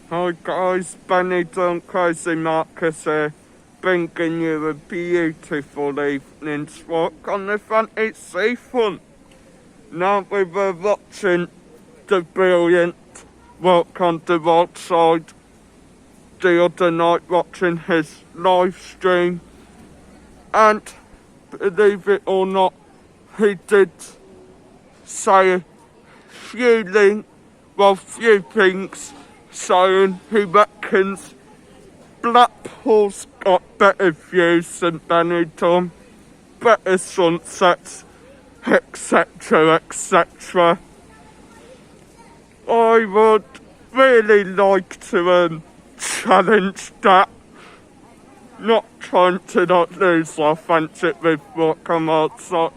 Hi guys, Benidorm Crazy Marcus here, bringing you a beautiful evening's walk on the Fantasy Seafront. Now we were watching the brilliant walk on the roadside the other night, watching his live stream, and believe it or not, he did say a few things saying he reckons Blackpool's got better views than Benidorm, better sunsets, etc, etc. I would really like to challenge that. Not trying to not lose my friendship with what I'm outside,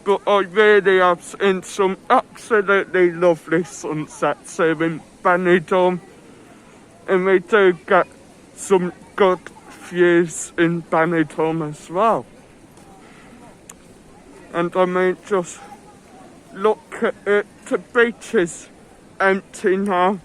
but I really have seen some absolutely lovely sunsets here in Benidorm, and we do get some good views in Benidorm as well. And I mean, just look at it, the beach is empty now,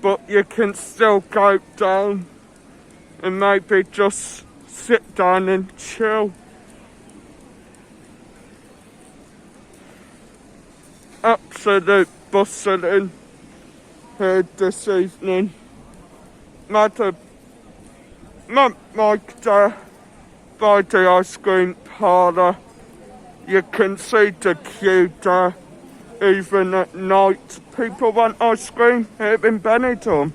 but you can still go down and maybe just sit down and chill. Absolute bustling here this evening. Madam Mike there by the ice cream parlour. You can see the queue there. Even at night, people want ice cream here in Benidorm.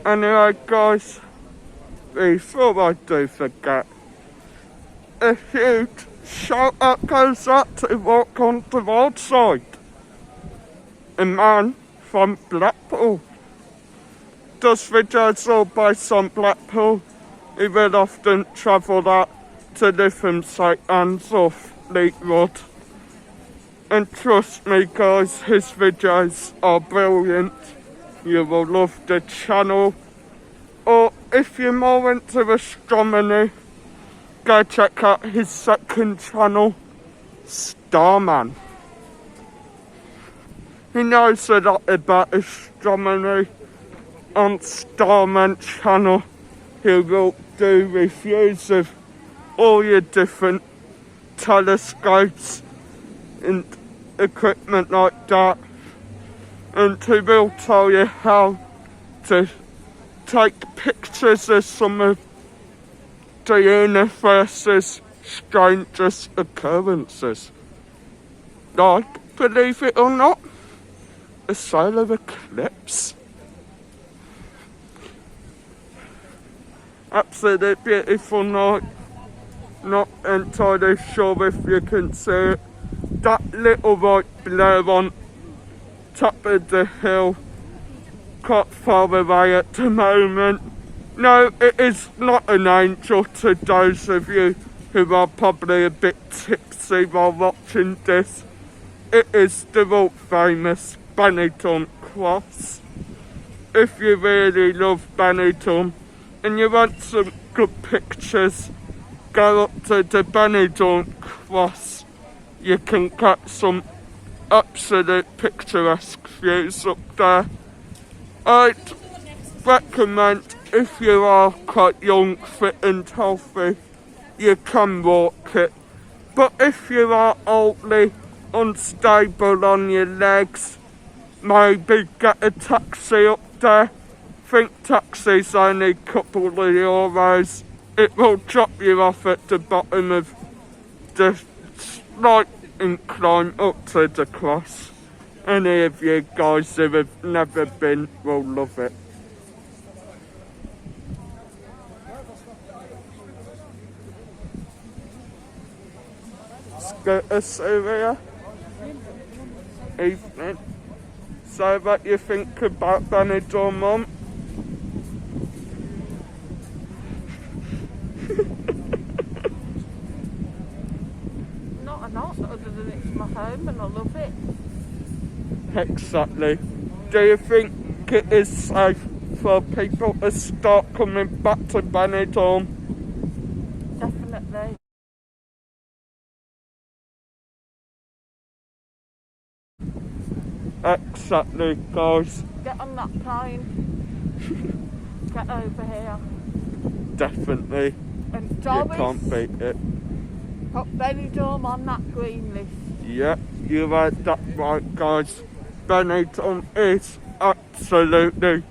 Anyway guys, before I do forget, a huge shout out goes out to walk on the roadside. A man from Blackpool does videos all based on Blackpool. He will often travel out to different St Anne's or Fleetwood. And trust me guys, his videos are brilliant. You will love the channel. Or if you're more into astronomy, go check out his second channel, Starman. He knows a lot about astronomy. On Starman channel, he will do reviews of all your different telescopes and equipment like that. And he will tell you how to take pictures of some of the universe's strangest occurrences. Like, believe it or not, a solar eclipse. Absolutely beautiful night. Not entirely sure if you can see it. That little white blur on top of the hill, quite far away at the moment. No, it is not an angel to those of you who are probably a bit tipsy while watching this. It is the world famous Benidorm cross. If you really love Benidorm and you want some good pictures, go up to the Benidorm cross. You can get some absolute picturesque views up there. I'd recommend, if you are quite young, fit and healthy, you can walk it. But if you are oldly unstable on your legs, maybe get a taxi up there. Think taxi's only a couple of euros. It will drop you off at the bottom of the slight incline up to the cross. Any of you guys who have never been will love it. Scooter Syria. Evening. So what you think about Benidorm, Mum? Not a lot, other than it's my home and I love it. Exactly. Do you think it is safe for people to start coming back to Benidorm? Definitely. exactly, guys. Get on that plane. Get over here. Definitely. And You Doris, can't beat it. put Benidorm on that green list. Yeah, you heard that right, guys. Benidorm is absolutely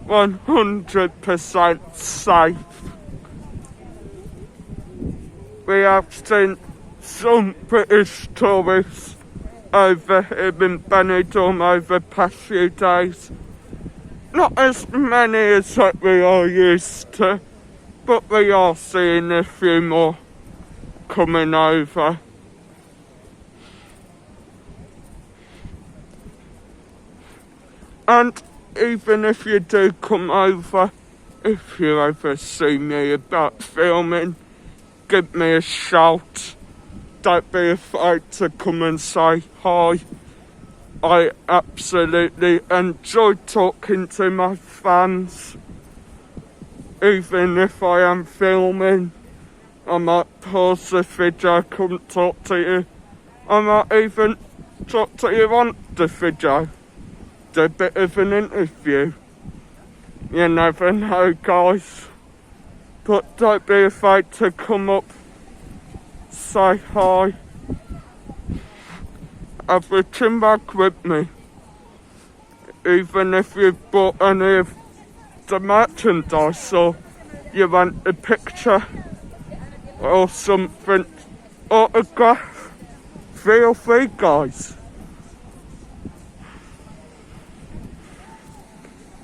100% safe. We have seen some British tourists over here in Benidorm over the past few days. Not as many as that we are used to, but we are seeing a few more coming over. And even if you do come over, if you ever see me about filming, give me a shout. Don't be afraid to come and say hi. I absolutely enjoy talking to my fans. Even if I am filming, I might pause the video, come talk to you. I might even talk to you on the video. Do a bit of an interview. You never know, guys. But don't be afraid to come up, say hi. Have a chin back with me. Even if you've bought any of the merchandise or you want a picture or something, autograph, feel free, guys.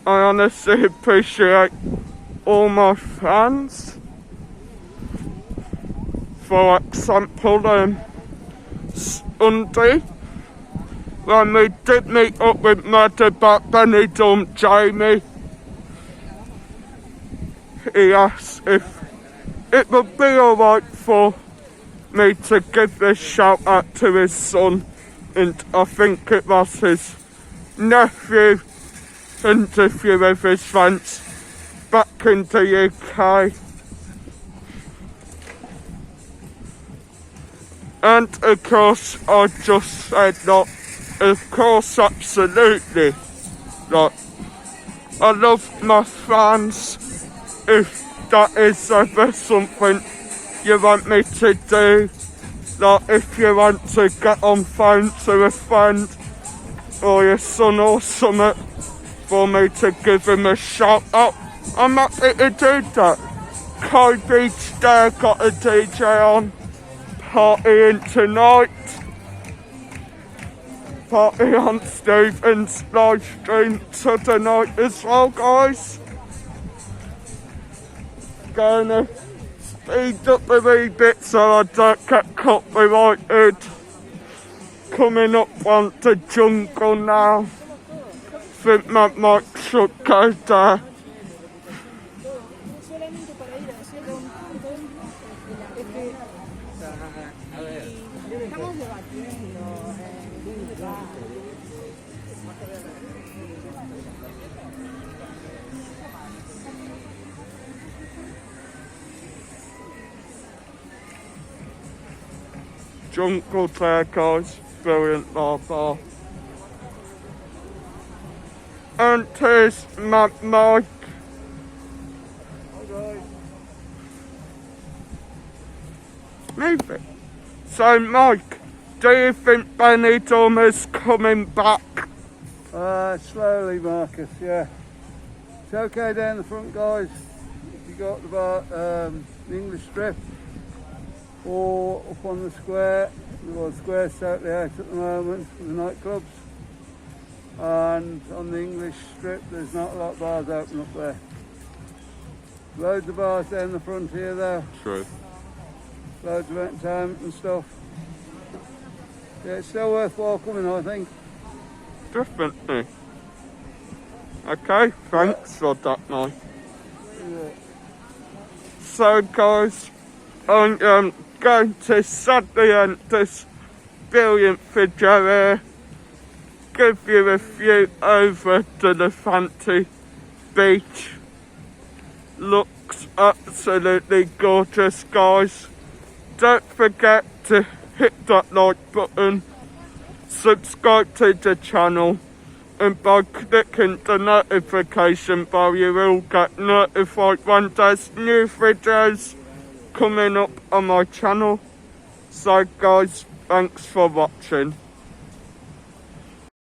I honestly appreciate all my fans. For example, Sunday, when we did meet up with Matt about Benidorm, Jamie, he asked if it would be alright for me to give this shout out to his son, and I think it was his nephew and a few of his friends back in the UK. And of course I just said that, of course, absolutely, that I love my fans. If that is ever something you want me to do, that if you want to get on phone to a friend or your son or something for me to give him a shout out, I'm happy to do that. Kai Beach there got a DJ on, partying tonight. Party on Stephen's live stream tonight as well, guys. Gonna speed up a wee bit so I don't get copyrighted. Coming up on the jungle now. Think my mic should go there. Jungle there, guys. Brilliant bar. And here's my mic. Move it. So, Mike, do you think Benidorm is coming back? Slowly, Marcus, yeah. It's okay down the front, guys. If you got the English strip or up on the square. The square's totally out at the moment for the nightclubs. And on the English strip, there's not a lot of bars open up there. Loads of bars down the front here, though. True. Loads of entertainment and stuff. Yeah, it's still worthwhile coming, I think. Definitely. Okay, thanks for that, Mike. Yeah. So, guys, I'm going to sadly end this brilliant video here. Give you a view over to the Fanti beach. Looks absolutely gorgeous, guys. Don't forget to hit that like button, subscribe to the channel, and by clicking the notification bell you will get notified when there's new videos coming up on my channel. So guys, thanks for watching.